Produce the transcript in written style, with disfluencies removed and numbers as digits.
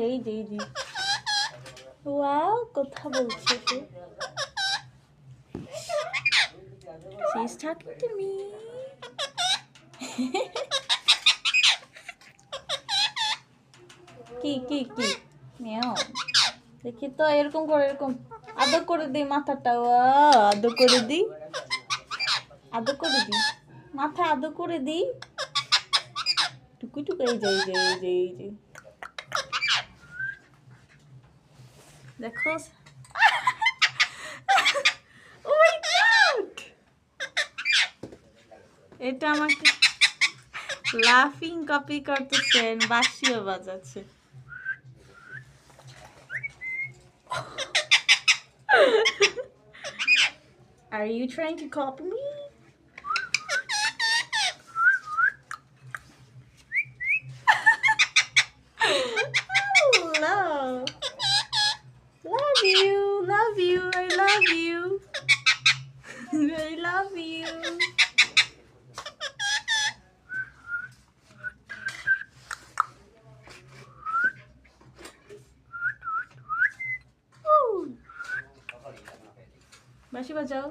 এই যে ওয়াও কথা বলছে সে। She's talking to me. কি মিয়াও দেখি তো এরকম করে এরকম আদর করে দিই মাথাটা আদর করে দিই মাথা আদর করে দিই টুকু টুকু এই যে দেখো ও মাই গড এটা আমাকে লাফিং কপি করতেছেন বাঁশিও বাজাচ্ছে Are you trying to copy me? Oh, love you, I love you. I love you. বাঁশি বাজাও